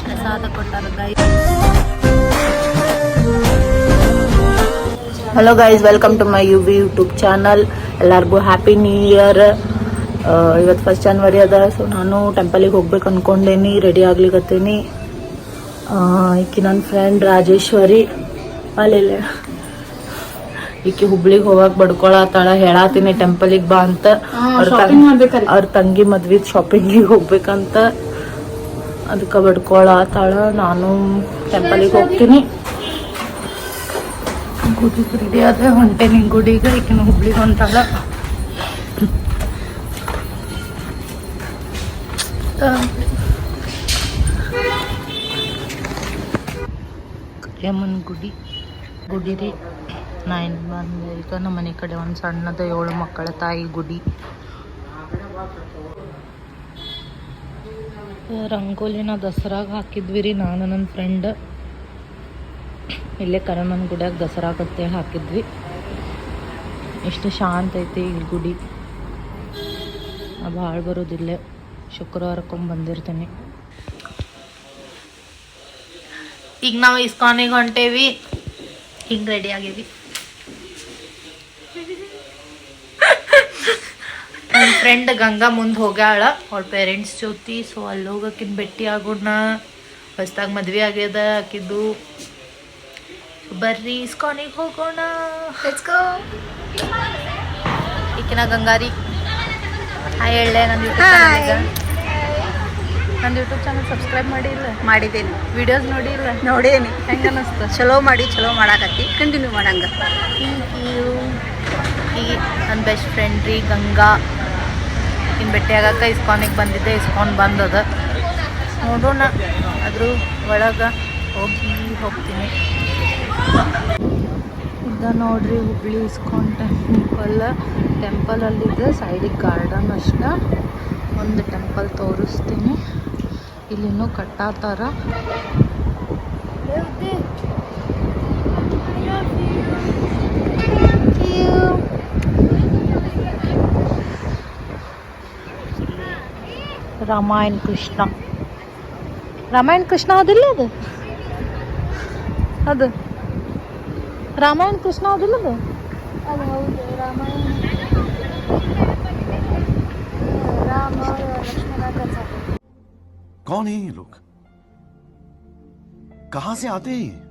ಪ್ರಸಾದ ಕೊಟ್ಟಾರ guys. Hello guys, welcome to my YouTube channel. ಎಲ್ಲರಿಗೂ ಹ್ಯಾಪಿ ನ್ಯೂ ಇಯರ್. ಇವತ್ತು 1 ಜನವರಿ ಅದ. ಸೊ ನಾನು ಟೆಂಪಲಿಗೆ ಹೋಗ್ಬೇಕು ಅನ್ಕೊಂಡೇನಿ, ರೆಡಿ ಆಗ್ಲಿಕತ್ತೀನಿ. ಈಕಿ ನನ್ನ ಫ್ರೆಂಡ್ ರಾಜೇಶ್ವರಿ ಅಲ್ಲೆಲ್ಲ ಈಕಿ ಹುಬ್ಳಿಗೆ ಹೋಗಕ್ ಬಡ್ಕೊಳತ್ತಾಳ. ಹೇಳಾತೀನಿ ಟೆಂಪಲಿಗೆ ಬಾ ಅಂತ. ಅವ್ರ ತಂಗಿ ಮದ್ವಿ ಶಾಪಿಂಗಿಗೆ ಹೋಗ್ಬೇಕಂತ, ಅದಕ್ಕೆ ಬಡ್ಕೊಳತ್ತಾಳ. ನಾನು ಟೆಂಪಲಿಗೆ ಹೋಗ್ತೀನಿ. ಗುಡಿಗೆ ರೆಡಿ ಆದ್ರೆ ಹೊಂಟೇನಿ ಗುಡಿಗೆ. ಈಕಿನ ಹುಬ್ಳಿಗೆ ಹೊಂಟಾಳ. ಕರಿಯಮ್ಮನ ಗುಡಿ ರೀ. ನಾನು ಬಂದೆ ಈಗ ನಮ್ಮ ಮನೆ ಕಡೆ ಒಂದು ಸಣ್ಣದ 7 ಮಕ್ಕಳ ತಾಯಿ ಗುಡಿ. ರಂಗೋಲಿನ ದಸರಾಗ ಹಾಕಿದ್ವಿ ರೀ, ನಾನು ನನ್ನ ಫ್ರೆಂಡ್. ಇಲ್ಲೇ ಕರಿಯಮ್ಮನ ಗುಡಿಯಾಗ ದಸರಾಗತ್ತೆ ಹಾಕಿದ್ವಿ. ಎಷ್ಟು ಶಾಂತ ಐತಿ ಈ ಗುಡಿ. ಭಾಳ ಬರೋದಿಲ್ಲ. ಶುಕ್ರವಾರಕ್ಕೊಮ್ಮೆ ಬಂದಿರ್ತೀನಿ. ಈಗ ನಾವು ಇಸ್ಕಾನಿಗೆ ಹೊಂಟೇವಿ. ಹಿಂಗೆ ರೆಡಿ ಆಗೇವಿ. ನನ್ನ ಫ್ರೆಂಡ್ ಗಂಗಾ ಮುಂದೆ ಹೋಗ್ಯಾಳ, ಅವಳ ಪೇರೆಂಟ್ಸ್ ಜೊತೆ. ಸೊ ಅಲ್ಲಿ ಹೋಗಕ್ಕಿಂತ ಭೇಟಿ ಆಗೋಣ. ಹೊಸ್ದಾಗಿ ಮದ್ವೆ ಆಗ್ಯದ ಆಕಿದ್ದು. ಬರ್ರಿ ಇಸ್ಕಾನಿಗೆ ಹೋಗೋಣ. ಈಕಿನ ಗಂಗಾರಿ ಹಾಯ್ ಹೇಳಲೆ. ನನ್ನ ಯೂಟ್ಯೂಬ್ ಚಾನಲ್ ಸಬ್ಸ್ಕ್ರೈಬ್ ಮಾಡಿದ್ದೇನೆ. ವಿಡಿಯೋಸ್ ನೋಡೇನಿ. ಹೆಂಗೆ ಅನ್ನಿಸ್ತು? ಚಲೋ ಮಾಡಾಕತ್ತಿ, ಕಂಟಿನ್ಯೂ ಮಾಡಂಗ. Thank you. ಈಗ ನನ್ನ ಬೆಸ್ಟ್ ಫ್ರೆಂಡ್ ರೀ ಗಂಗಾ. ಇನ್ನು ಭೇಟಿ ಆಗಕ್ಕೆ ಇಸ್ಕಾನಿಗೆ ಬಂದಿದ್ದೆ. ಇಸ್ಕಾನ್ ಬಂದದ. ನೋಡೋಣ ಅದ್ರ ಒಳಗೆ ಹೋಗ್ತೀನಿ. ಇದ ನೋಡ್ರಿ ಹುಬ್ಳಿ ಇಸ್ಕಾನ್ ಟೆಂಪಲ್ ಅಲ್ಲಿದೆ. ಸೈಡಿಗೆ ಗಾರ್ಡನ್ ಅಷ್ಟ. ಒಂದು ಟೆಂಪಲ್ ತೋರಿಸ್ತೀನಿ. ಇಲ್ಲಿನ್ನೂ ಕಟ್ಟಾತಾರ. ರಾಮಾಯಣ ಕೃಷ್ಣ ಹೌದಿಲ್ಲ ಅದು ರಾಮಾಯಣ ಕೃಷ್ಣ ಹೌದಿಲ್ಲ ಅದು ಹೌದು, ರಾಮಾಯಣ. राम और लक्ष्मण का साथ। कौन है ये लोग? कहां से आते हैं?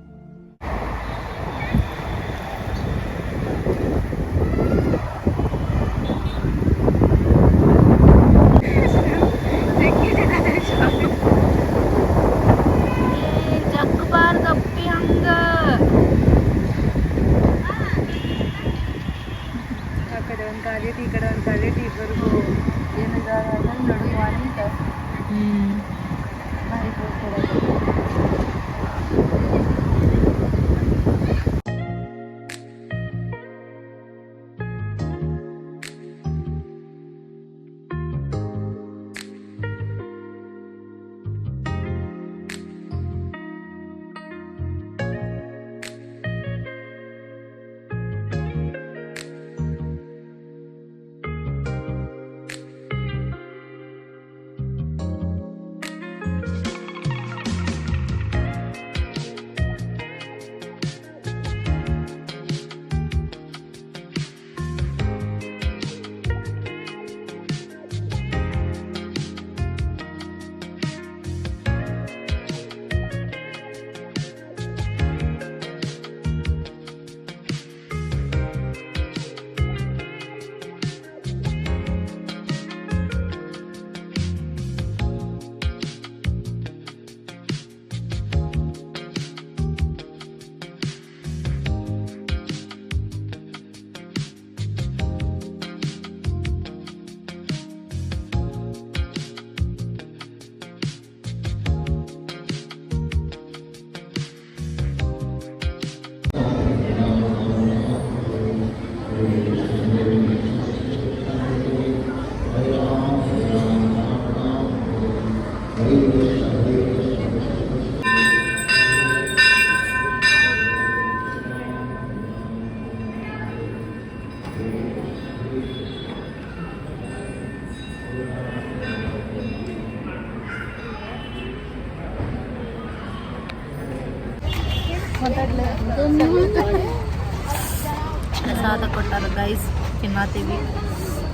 ಪ್ರಸಾದ ಕೊಟ್ಟಾರ ಗೈಸ್, ತಿನ್ನತ್ತೀವಿ.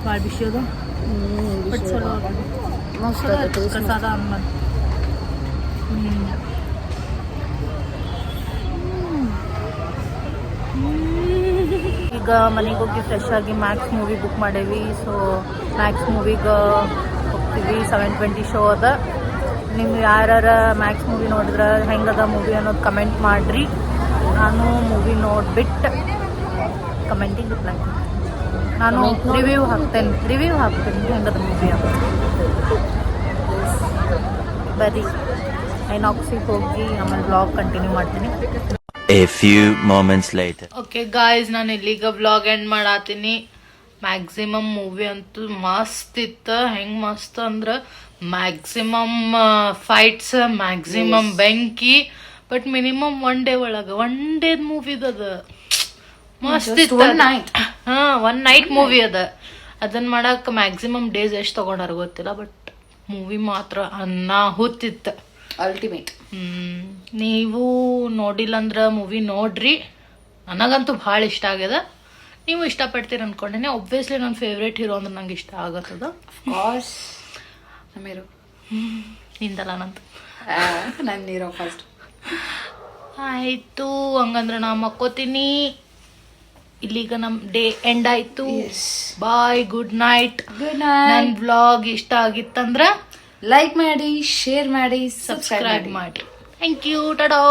ಭಾಳ ಬಿಸಿಯೋದು ಬಟ್ ಚಲೋ ಪ್ರಸಾದ ಅಂದ್ಮೇಲೆ. ಈಗ ಮನೆಗೆ ಹೋಗಿ ಫ್ರೆಶ್ ಆಗಿ ಮ್ಯಾಕ್ಸ್ ಮೂವಿ ಬುಕ್ ಮಾಡೇವಿ. ಸೊ ಮ್ಯಾಕ್ಸ್ ಮೂವಿಗೆ ಹೋಗ್ತೀವಿ. 7:20 ಶೋ ಅದ. ನೀವು ಯಾರು ಮ್ಯಾಕ್ಸ್ ಮೂವಿ ನೋಡಿದ್ರೆ ಹೆಂಗದ ಮೂವಿ ಅನ್ನೋದು ಕಮೆಂಟ್ ಮಾಡಿರಿ. ನಾನು ಮೂವಿ ನೋಡ್ಬಿಟ್ಟು ಕಮೆಂಟಿಗೆ ರಿಪ್ಲೈ ನಾನು ರಿವ್ಯೂ ಹಾಕ್ತೇನೆ ಹೆಂಗದ ಮೂವಿ ಅಂತ. ಬರೀ ಐನಾಕ್ಸಿಗೆ ಹೋಗಿ ಆಮೇಲೆ ಬ್ಲಾಗ್ ಕಂಟಿನ್ಯೂ ಮಾಡ್ತೀನಿ. A few moments later. Okay guys, ನಾನು ಇಲ್ಲಿಗ ಬ್ಲಾಗ್ ಎಂಡ್ ಮಾಡತ್ತೀನಿ. ಮ್ಯಾಕ್ಸಿಮಮ್ ಮೂವಿ ಅಂತೂ ಮಸ್ತ್ ಇತ್ತು. ಹೆಂಗೆ ಮಸ್ತ್ ಅಂದ್ರೆ ಮ್ಯಾಕ್ಸಿಮಮ್ ಫೈಟ್ಸ್, ಮ್ಯಾಕ್ಸಿಮಮ್ ಬೆಂಕಿ, ಬಟ್ ಮಿನಿಮಮ್ ಒನ್ ಡೇ ಒಳಗೆ ಒನ್ ಡೇದ್ ಮೂವಿದ ಮಸ್ತ್ ಇತ್ತು. ಒನ್ ನೈಟ್ ಮೂವಿ ಅದ. ಅದನ್ನ ಮಾಡಕ್ ಮ್ಯಾಕ್ಸಿಮಮ್ ಡೇಸ್ ಎಷ್ಟು ತಗೊಂಡಾರ ಗೊತ್ತಿಲ್ಲ, ಬಟ್ ಮೂವಿ ಮಾತ್ರ ಹುತ್ತಿತ್ತು. ಅಲ್ಟಿಮೇಟ್. ನೀವು ನೋಡಿಲ್ಲ ಅಂದ್ರೆ ಮೂವಿ ನೋಡ್ರಿ. ನನಗಂತೂ ಭಾಳ ಇಷ್ಟ ಆಗ್ಯದ. ನೀವು ಇಷ್ಟಪಡ್ತೀರಿ ಅನ್ಕೊಂಡೇನೆ. ಒಬ್ವಿಯಸ್ಲಿ ನನ್ನ ಫೇವ್ರೇಟ್ ಹೀರೋ ಅಂದ್ರೆ ನಂಗೆ ಇಷ್ಟ ಆಗತ್ತದ. ನಿಂದಲ್ಲ ನಂದು. ನನ್ನ ಹೀರೋ ಫಸ್ಟ್. ಆಯ್ತು, ಹಂಗಂದ್ರೆ ನಾ ಮಕ್ಕೋತೀನಿ. ಇಲ್ಲಿಗ ನಮ್ ಡೇ ಎಂಡ್ ಆಯ್ತು. Bye, good night. ನನ್ನ ವ್ಲಾಗ್ ಇಷ್ಟ ಆಗಿತ್ತಂದ್ರ ಲೈಕ್ ಮಾಡಿ, ಶೇರ್ ಮಾಡಿ, ಸಬ್ಸ್ಕ್ರೈಬ್ ಮಾಡಿ. Thank you. ಟಾಟಾ.